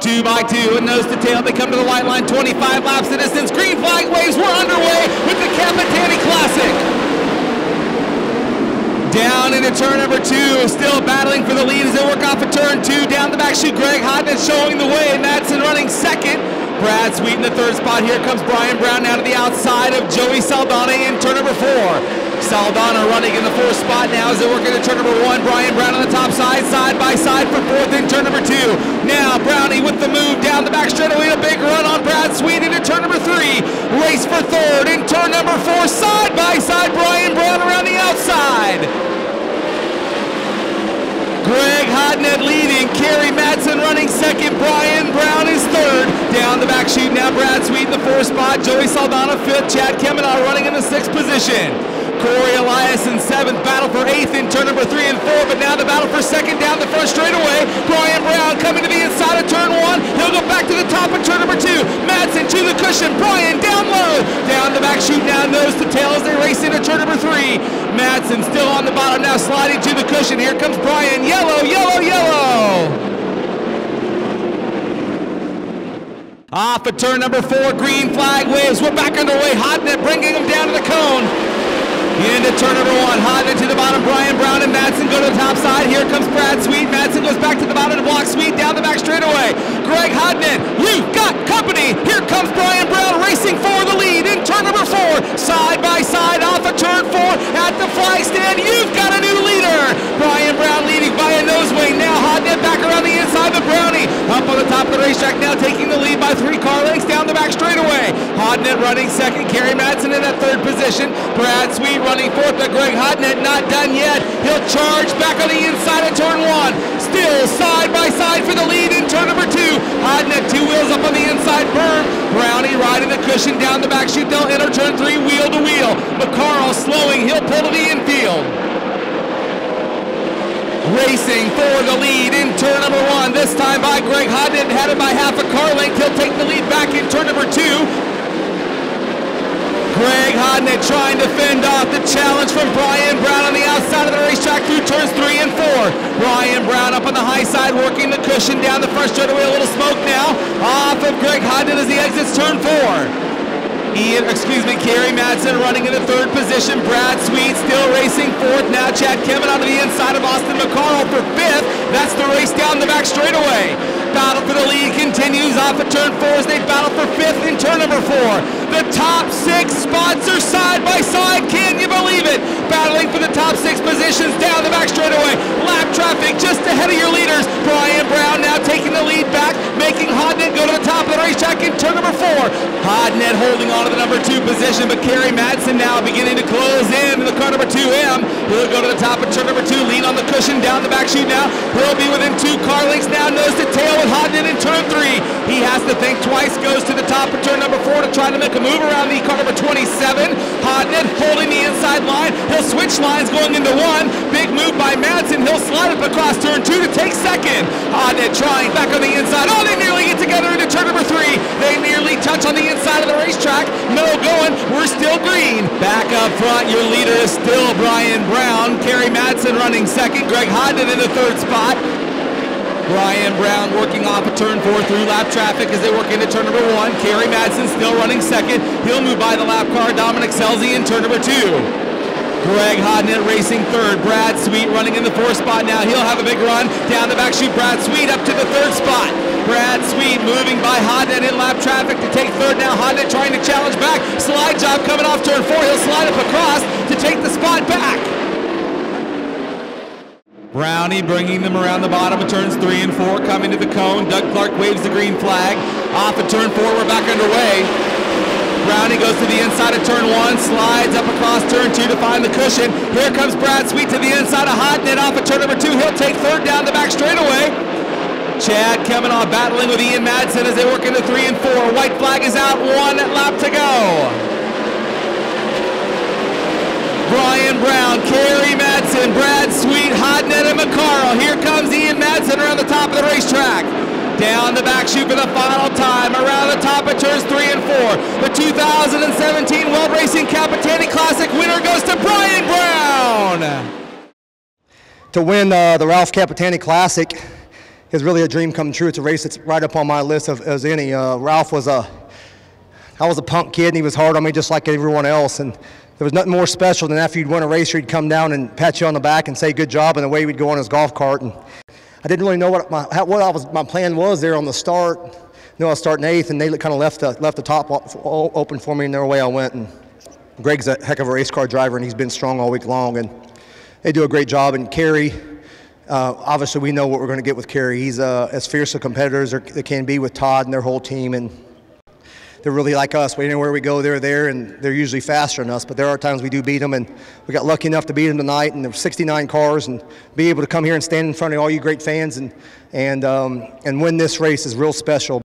2 by 2 and nose to tail. They come to the white line, 25 laps of distance. Green flag waves. We're underway with the Capitani Classic. Down into turn number 2, still battling for the lead as they work off of turn 2. Down the back chute, Greg Hodnett showing the way. Madsen running second. Brad Sweet in the third spot. Here comes Brian Brown now to the outside of Joey Saldana in turn number 4. Saldana running in the 4th spot now as they work into turn number 1. Brian Brown on the top side by side for 4th in turn number 2. Now Brownie with the move down the back straightaway. A big run on Brad Sweet into turn number 3. Race for 3rd in turn number 4. Side by side, Brian Brown around the outside. Greg Hodnett leading, Kerry Madsen running second, Brian Brown is 3rd. Down the back chute now, Brad Sweet in the 4th spot, Joey Saldana 5th, Chad Kemenaugh running in the 6th position. Corey Elias in 7th, battle for 8th in turn number 3 and 4, but now the battle for 2nd down the front straightaway. Brian Brown coming to the inside of turn 1, he'll go back to the top of turn number 2. Madsen to the cushion, Brian down low. Down the back chute now, nose to tail as they race into turn number 3. Madsen still on the bottom now, sliding to the cushion. Here comes Brian, yellow, yellow, yellow. Off of turn number 4, green flag waves. We're back underway. Hodnett bringing him down to the cone. Into turn number 1, Hodnett to the bottom, Brian Brown and Madsen go to the top side. Here comes Brad Sweet, Madsen goes back to the bottom to block Sweet, down the back straightaway. Greg Hodnett, you've got company. Here comes Brian Brown racing for the lead in turn number 4. Side by side off of turn 4 at the flag stand. You've got a new leader. Brian Brown leading by a nose wing. Now Hodnett back around the inside of Brownie. Up on the top of the racetrack now, taking the lead by 3 car lengths down the back straightaway. Hodnett running second, Kerry Madsen in that 3rd position. Brad Sweet running 4th, but Greg Hodnett not done yet. He'll charge back on the inside of turn 1. Still side by side for the lead in turn number 2. Hodnett 2 wheels up on the inside berm. Brownie riding the cushion down the back chute. They'll enter turn 3 wheel to wheel. McCarl slowing, he'll pull to the infield. Racing for the lead in turn number 1. This time by Greg Hodnett, headed by half a car length. He'll take the lead back in turn number 2. Greg Hodnett trying to fend off the challenge from Brian Brown on the outside of the racetrack through turns 3 and 4. Brian Brown up on the high side working the cushion down the front straightaway. A little smoke now off of Greg Hodnett as he exits turn 4. Kerry Madsen running in the 3rd position. Brad Sweet still racing 4th. Now Chad Kemenaugh to the inside of Austin McCarl for 5th. That's the race down the back straightaway. Battle for the lead continues off of turn 4 as they battle for 5th in turn number 4. The top 6 spots are side by side. Can you believe it? Battling for the top 6 positions down the back straightaway. Lap traffic just ahead of your leaders. Brian Brown now taking the lead back, making Hodnett go to the top of the racetrack in turn number 4. Hodnett holding on to the number 2 position, but Kerry Madsen now beginning to close in the car number 2M. He'll go to the top of turn number 2, lean on the cushion down the back chute now. He'll be within 2 car lengths now, nose to tail with Hodnett in turn 3. He has to think twice, goes to the top of turn number 4 to try to make a move around the car number 27. Hodnett holding the inside line. He'll switch lines going into 1. Big move by Madsen. He'll slide up across turn 2 to take second. Hodnett trying back on the inside. Oh, they nearly get together into turn number 3. They nearly touch on the inside of the racetrack. No going. We're still green. Back up front, your leader is still Brian Brown. Kerry Madsen running second. Greg Hodnett in the 3rd spot. Brian Brown working off of turn 4 through lap traffic as they work into turn number 1. Kerry Madsen still running second. He'll move by the lap car. Dominic Selzy in turn number 2. Greg Hodnett racing 3rd. Brad Sweet running in the 4th spot now. He'll have a big run. Down the back chute, Brad Sweet up to the 3rd spot. Brad Sweet moving by Hodnett in lap traffic to take 3rd now. Hodnett trying to challenge back. Slide job coming off turn 4. He'll slide up across to take the spot back. Brownie bringing them around the bottom of turns 3 and 4, coming to the cone. Doug Clark waves the green flag. Off of turn 4, we're back underway. Brownie goes to the inside of turn 1, slides up across turn 2 to find the cushion. Here comes Brad Sweet to the inside of Hodnett off of turn number 2. He'll take 3rd down the back straightaway. Chad Kemenaugh battling with Ian Madsen as they work into 3 and 4. White flag is out, 1 lap to go. Brian Brown, Kerry Madsen, Brad Sweet, Hodnett, and McCarl. Here comes Ian Madsen around the top of the racetrack. Down the back chute for the final time, around the top of turns 3 and 4. The 2017 Weld Racing Capitani Classic winner goes to Brian Brown. To win the Ralph Capitani Classic, it's really a dream come true. It's a race that's right up on my list as any. Ralph was I was a punk kid, and he was hard on me just like everyone else. And there was nothing more special than after you'd win a race, he'd come down and pat you on the back and say good job, and away we'd go on his golf cart. And I didn't really know what my plan was there on the start. I knew I was starting 8th, and they kind of left the top open for me, and away I went. And Greg's a heck of a race car driver, and he's been strong all week long, and they do a great job. And Kerry, obviously we know what we're going to get with Kerry. He's as fierce a competitor as they can be with Todd and their whole team, and they're really like us. Anywhere we go, they're there, and they're usually faster than us, but there are times we do beat them, and we got lucky enough to beat them tonight, and there were 69 cars, and be able to come here and stand in front of all you great fans and win this race is real special.